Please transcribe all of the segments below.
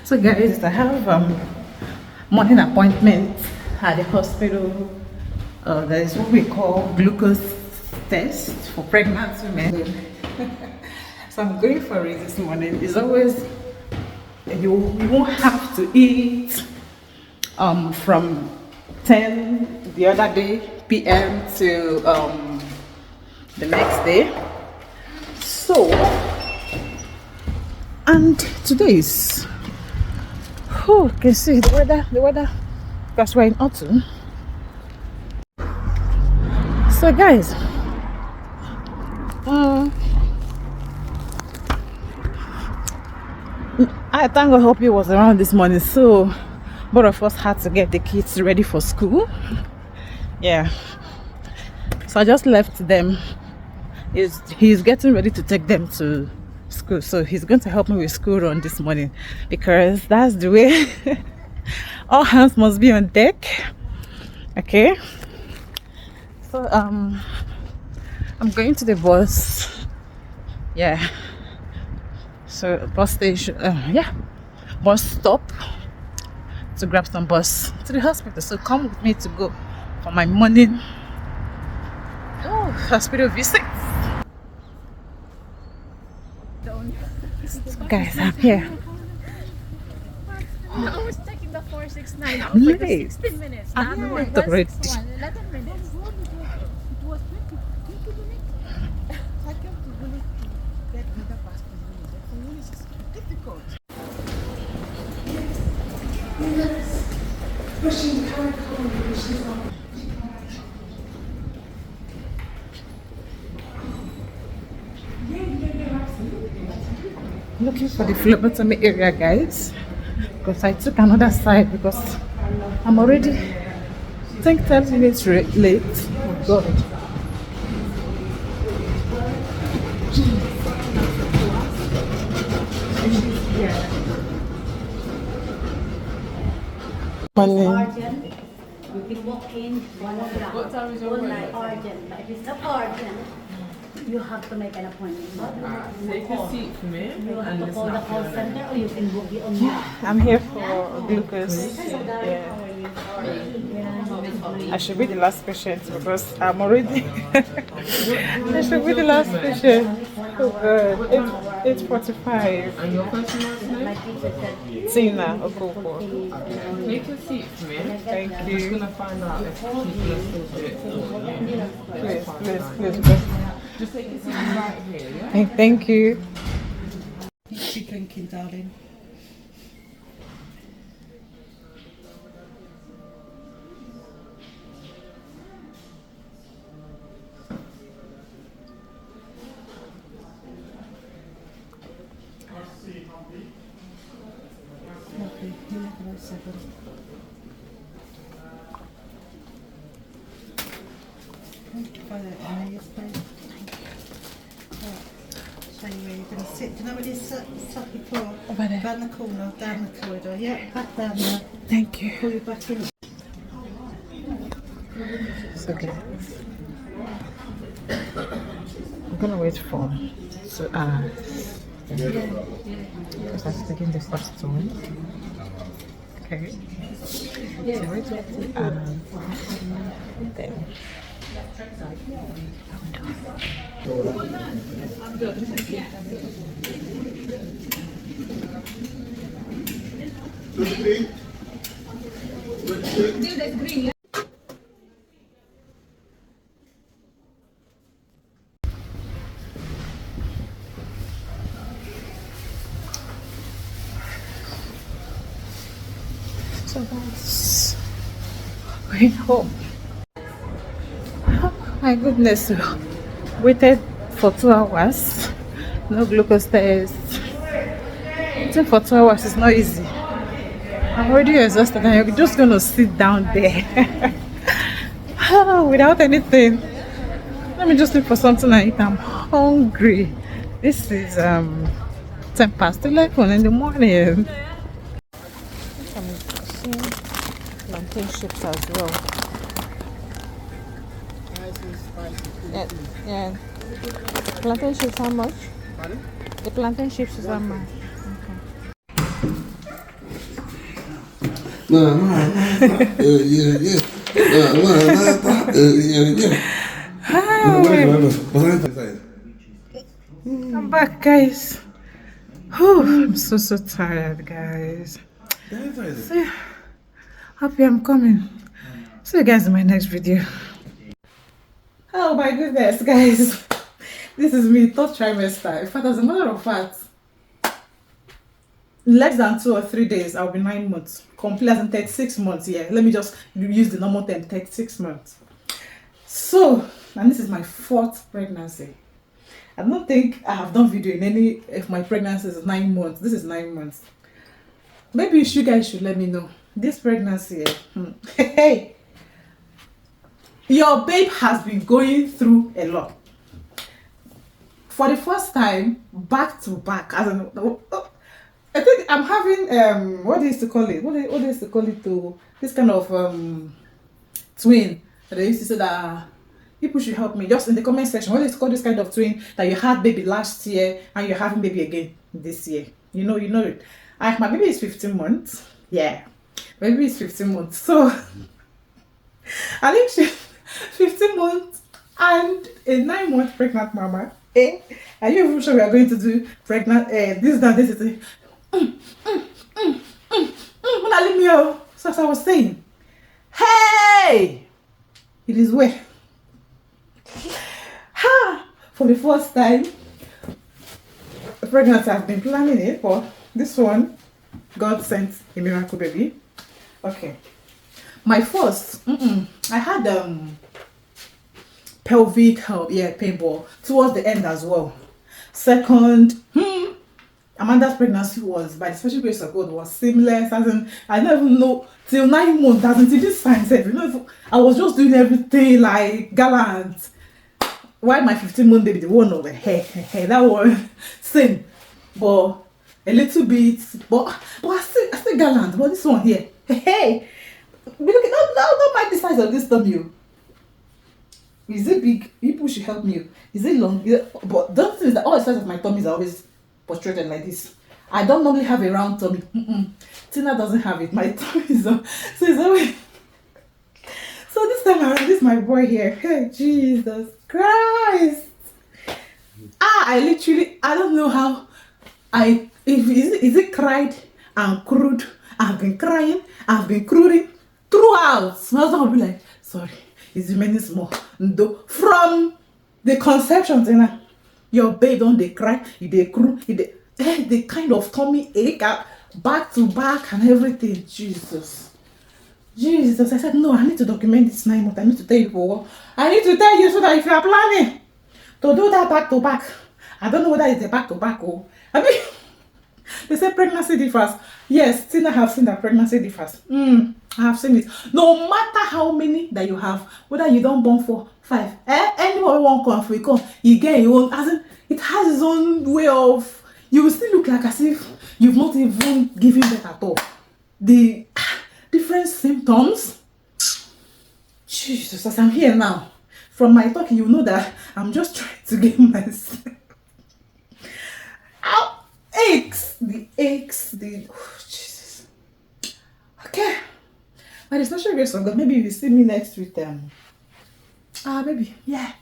So guys, I have morning appointment at the hospital. There is what we call glucose test for pregnant women. So I'm going for it this morning. It's always you won't have to eat from 10 the other day p.m. to the next day. So, and today is, oh, you can see the weather, because we're in autumn. So guys, I thank God Hope was around this morning, so both of us had to get the kids ready for school. Yeah, so I just left them. He's getting ready to take them to school, so he's going to help me with school run this morning, because that's the way. All hands must be on deck. Okay, so I'm going to the bus. Yeah, so bus station, yeah, bus stop to grab some bus to the hospital. So come with me to go for my morning hospital visit. So guys, I'm here. I was checking the 469 I'm for the late. 16 minutes. The I'm other one late was already. 61, 11 minutes. It was 20 minutes. I came to Village to get another passport. For Village is difficult. Looking for the phlebotomy area, guys, because I took another side because I'm already, I think, 10 minutes late. Oh God. Morning. Urgent, you can walk in 1 o'clock. What time is your appointment? Urgent, but if it's not urgent, you have to make an appointment. Take a seat for me. You have to call the call center or you can book it online. I'm here for glucose. Yeah. I should be the last patient because I'm already. I should be the last patient. Oh God, 8:45. And your first and last name? My teacher said, Tina Okoko. Take a seat for me. Thank I'm just you. gonna find out if people are still do it for you. Please. Just take a seat right here, yeah? Thank you. Be drinking, darling. Lovely. 11:07. Thank you for that, yes, babe. Show you where you're going to sit. Do you know where this sat before? Over there. Down the corner, down the corridor. Yeah, back down there. Thank you. Pull you back in. It's okay. I'm gonna wait for so because I'm taking the first one. Okay. So wait for then. So that's going home. Oh, my goodness, waited for 2 hours. No glucose test. Waiting for 2 hours is not easy. I'm already exhausted and you're just gonna sit down there without anything. Let me just look for something to eat. I'm hungry. This is 11:10 in the morning. I'm seeing plantain chips as well. Yeah. Plantain chips how much? Pardon? The plantain chips is how much? Okay. I'm back, guys. I'm so tired, guys. So, happy I'm coming. See you guys in my next video. Oh my goodness, guys. This is me, third trimester. In fact, as a matter of fact, in less than 2 or 3 days, I'll be 9 months. Complete as in 36 months, yeah. Let me just use the normal term, 36 months. So, and this is my 4th pregnancy. I don't think I have done video in any of my pregnancies 9 months. This is 9 months. Maybe you guys should let me know. This pregnancy, hey, your babe has been going through a lot. For the first time, back to back, as in, I think I'm having what they used to call it. What they used to call it to this kind of twin. They used to say that people should help me. Just in the comment section, what they used to call this kind of twin that you had baby last year and you're having baby again this year. You know it. My baby is 15 months. Yeah, my baby is 15 months. So I think she's 15 months and a 9-month pregnant mama. Are you even sure we are going to do pregnant? This. Leave me out. So as I was saying, hey, it is where. For the first time, pregnancy, I've been planning it, but this one, God sent a miracle baby. Okay, my first, I had pelvic pain, but towards the end as well. Second, Amanda's pregnancy was, by the special grace of God, was seamless. As in, I don't even know till 9 months. As until this time, I was just doing everything like gallant. Why my 15-month baby, the one over here, that one same, but a little bit, but I still gallant. But this one here, hey, look at don't mind the size of this tummy. Is it big? People should help me. Is it long? But don't think that all the sides of my tummies are always portrayed like this. I don't normally have a round tummy. Tina doesn't have it. My tummy is so it's always. So this time around, this is my boy here. Hey, Jesus Christ! I don't know how. Is it cried and crude? I've been crying. I've been cruding throughout. My husband will be like, sorry. It's remaining small. From the conception, Tina, your babe don't they cry, they cry, they kind of tummy ache back to back and everything. Jesus. I said, no, I need to document this 9 months. I need to tell you I need to tell you so that if you are planning to do that back to back, I don't know whether it's a back to back or they say pregnancy differs. Yes, Tina have seen that pregnancy differs. I have seen it. No matter how many that you have, whether you don't born 4, 5, anyone won't come for you come, you get your own. As in, it has its own way of. You will still look like as if you've not even given birth at all. The different symptoms. Jesus, as I'm here now, from my talking, you know that I'm just trying to get myself. The aches, oh, Jesus. Okay. By the special grace of God, maybe you will see me next week. Maybe, yeah.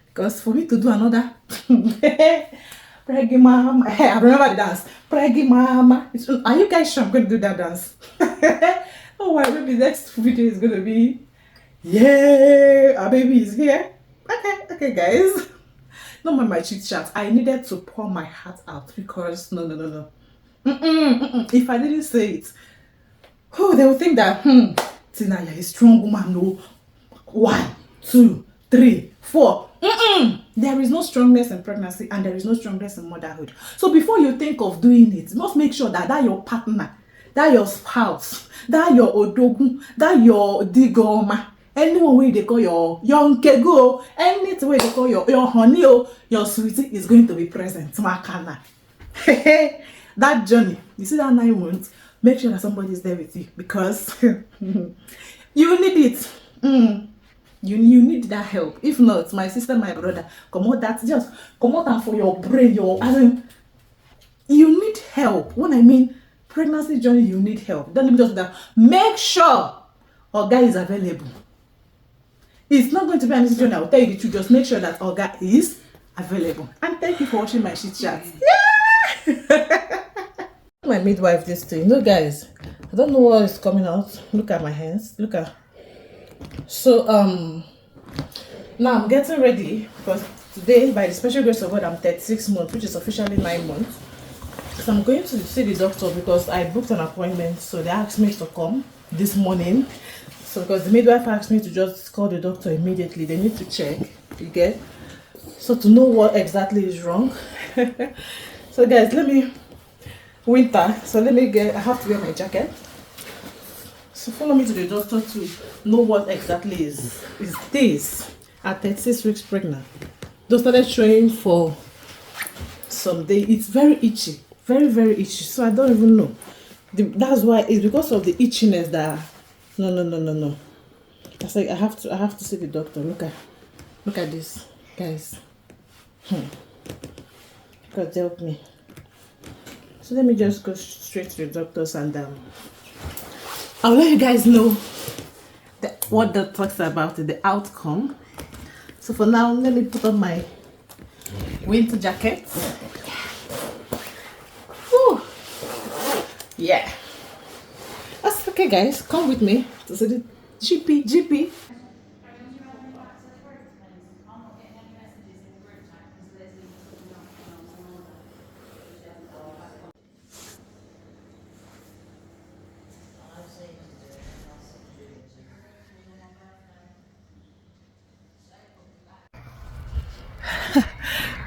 Because for me to do another Preggy Mama, I remember the dance. Preggy Mama. Are you guys sure I'm going to do that dance? Oh, well, maybe next video is going to be, yeah, our baby is here. Okay, guys. Not my chit chat. I needed to pour my heart out because no. If I didn't say it, they will think that Tina, you're a strong woman. No, 1, 2, 3, 4. There is no strongness in pregnancy and there is no strongness in motherhood. So before you think of doing it, must make sure that your partner, that your spouse, that your odogu, that your digoma, anyone way they call your nkego, any way they call your honey or your sweetie is going to be present. Makana. That journey, you see that 9 months, make sure that somebody is there with you because you need it. You need that help. If not, my sister, my brother, come out that just come out and for your brain, you need help. When I mean pregnancy journey you need help, don't let me just that. Make sure Oga is available. It's not going to be an easy journey. I will tell you the truth. Just make sure that Oga is available. And thank you for watching my chit chat. Yeah! My midwife this thing. No, guys, I don't know what is coming out. Look at my hands. Look at. So now I'm getting ready because today, by the special grace of God, I'm 36 months, which is officially 9 months. So I'm going to see the doctor because I booked an appointment. So they asked me to come this morning. So because the midwife asked me to just call the doctor immediately, they need to check. You get? So to know what exactly is wrong. So guys, let me winter. So let me get. I have to wear my jacket. So follow me to the doctor to know what exactly is this at 36 weeks pregnant. They started showing for some day. It's very itchy, very itchy. So I don't even know. That's why it's because of the itchiness that no. That's like I have to see the doctor. Look at this, guys. God help me. So let me just go straight to the doctors and I'll let you guys know what the talks about, the outcome. So for now, let me put on my winter jacket. Whew. Yeah. That's okay, guys. Come with me to see the GP.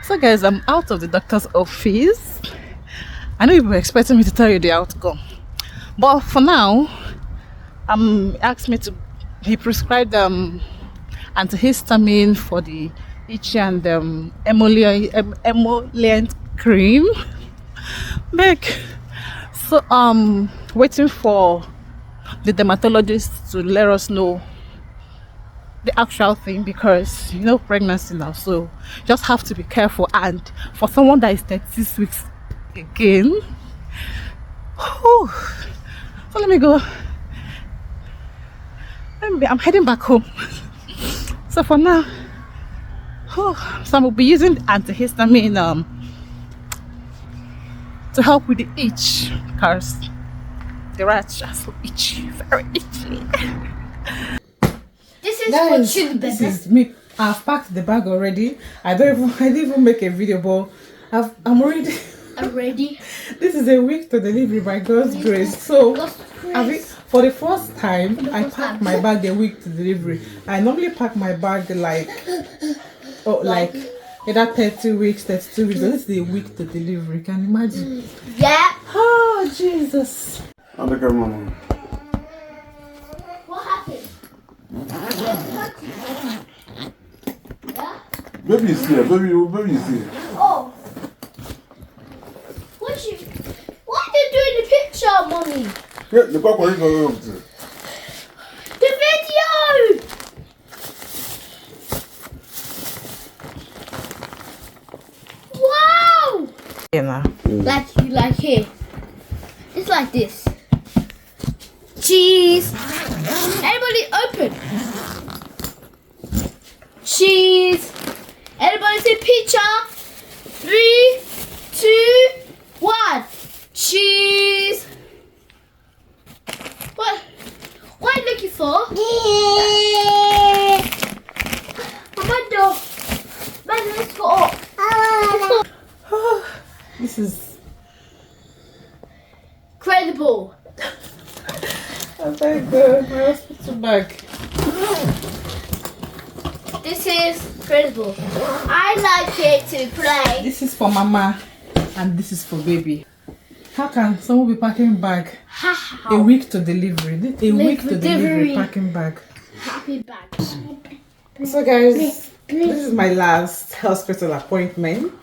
So guys, I'm out of the doctor's office. I know you were expecting me to tell you the outcome, but for now, he prescribed antihistamine for the itchy and emollient cream. So waiting for the dermatologist to let us know the actual thing, because you know pregnancy now, so just have to be careful. And for someone that is 36 weeks again, whew, so let me go. I'm heading back home. So for now, so I will be using antihistamine to help with the itch, because the rats are so itchy, very itchy. This is Guys, for you, this baby. is me. I've packed the bag already. I didn't even make a video, but I'm already Already? This is a week to delivery by God's grace. So God's I think for the first time I first packed time. my bag a week to delivery. I normally pack my bag like either 32 weeks. But this is a week to delivery. Can you imagine? Yeah. Oh Jesus. What happened? Yeah? Baby is here, baby is here. Oh. What are you doing the picture, mommy? Yeah, the papa is going to. The video! Wow! Yeah, nah. Like here. It's like this. Cheese. Everybody open. Cheese. Everybody see picture. 3, 2, 1. Cheese. What are you looking for? Amanda, let's go up. This is Credible. my hospital bag. This is credible. I like it to play. This is for mama and this is for baby. How can someone be packing bag a week to delivery? A week to delivery packing bag. Happy bag. So guys, this is my last hospital appointment.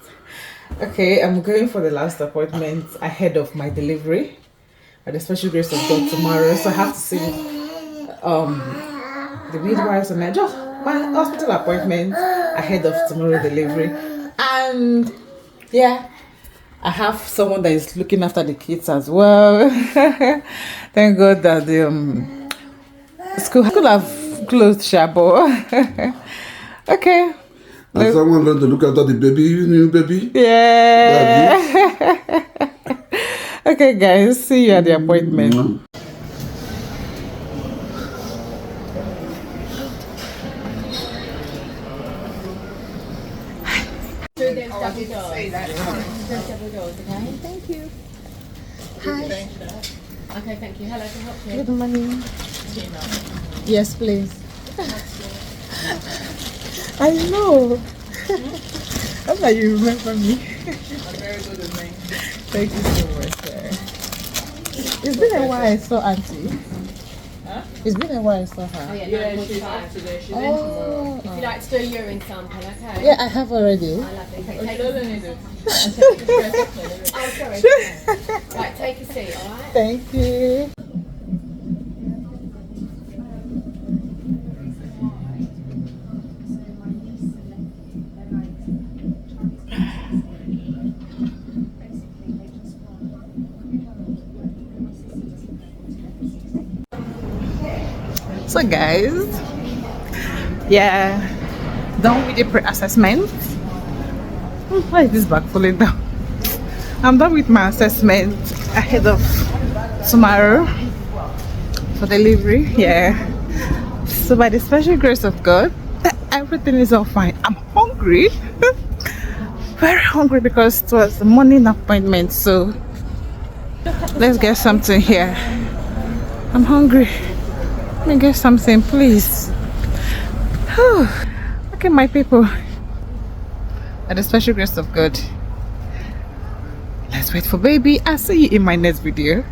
Okay, I'm going for the last appointment ahead of my delivery by the special grace of God tomorrow. So I have to see the midwives and just my hospital appointment ahead of tomorrow delivery. And yeah, I have someone that is looking after the kids as well. Thank God that the school could have closed, Shabo. Okay. And someone learned to look after the baby, new baby. Yeah. Okay, guys. See you at the appointment. Okay, thank you. Hello, can I help you? Good morning. Yes, please. I know. I'm like, you remember me. I'm very good at names. Thank you so much, sir. It's been a while I saw Auntie. Huh? It's been a while I saw her. Oh, yeah, she's off today. She's in tomorrow. If you like to do a urine sample, okay? Yeah, I have already. I love it. Oh, she doesn't need it. Oh, sorry. Right, take a seat, alright? Thank you. So guys, yeah, done with the pre-assessment. Why is this bag falling down? I'm done with my assessment ahead of tomorrow for delivery. Yeah, so by the special grace of God, everything is all fine. I'm hungry. Very hungry because it was a morning appointment, so let's get something here. I'm hungry. Let me get something, please. Okay, my people, by the special grace of God, let's wait for baby. I'll see you in my next video.